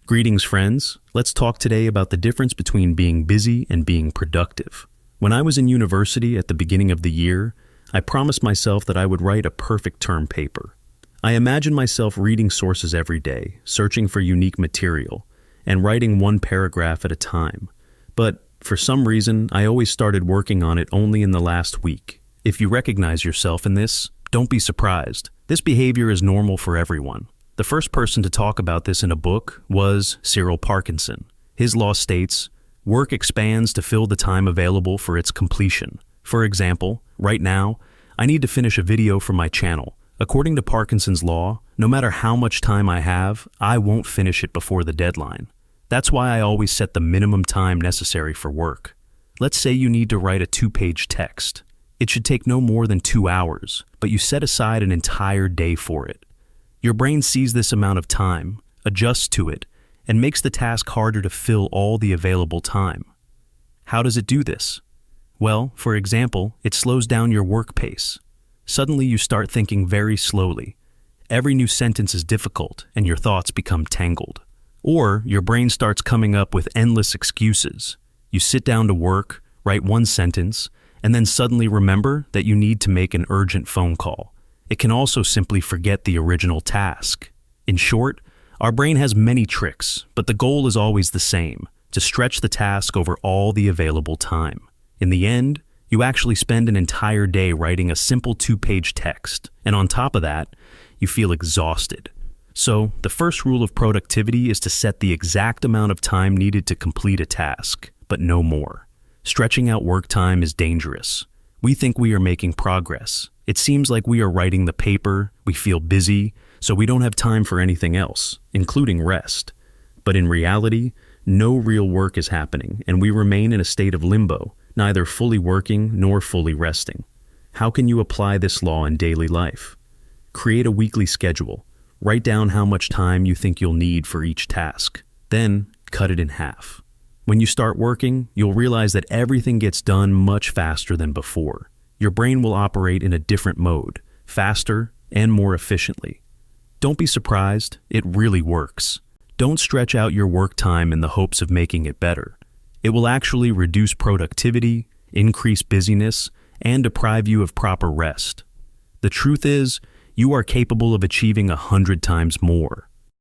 Greetings, friends. Let's talk today about the difference between being busy and being productive. When I was in university at the beginning of the year, I promised myself that I would write a perfect term paper. I imagined myself reading sources every day, searching for unique material, and writing one paragraph at a time. But for some reason, I always started working on it only in the last week. If you recognize yourself in this, don't be surprised. This behavior is normal for everyone. The first person to talk about this in a book was Parkinson. His law states, work expands to fill the time available for its completion. For example, right now, I need to finish a video for my channel. According to Parkinson's law, no matter how much time I have, I won't finish it before the deadline. That's why I always set the minimum time necessary for work. Let's say you need to write a 2-page text. It should take no more than 2 hours, but you set aside an entire day for it. Your brain sees this amount of time, adjusts to it, and makes the task harder to fill all the available time. How does it do this? Well, for example, it slows down your work pace. Suddenly you start thinking very slowly. Every new sentence is difficult and your thoughts become tangled. Or your brain starts coming up with endless excuses. You sit down to work, write one sentence, and then suddenly remember that you need to make an urgent phone call. It can also simply forget the original task. In short, our brain has many tricks, but the goal is always the same, to stretch the task over all the available time. In the end, you actually spend an entire day writing a simple 2-page text, and on top of that, you feel exhausted. So, the first rule of productivity is to set the exact amount of time needed to complete a task, but no more. Stretching out work time is dangerous. We think we are making progress. It seems like we are writing the paper, we feel busy, so we don't have time for anything else, including rest. But in reality, no real work is happening, and we remain in a state of limbo, neither fully working nor fully resting. How can you apply this law in daily life? Create a weekly schedule. Write down how much time you think you'll need for each task. Then, cut it in half. When you start working, you'll realize that everything gets done much faster than before. Your brain will operate in a different mode, faster and more efficiently. Don't be surprised, it really works. Don't stretch out your work time in the hopes of making it better. It will actually reduce productivity, increase busyness, and deprive you of proper rest. The truth is, you are capable of achieving 100 times more.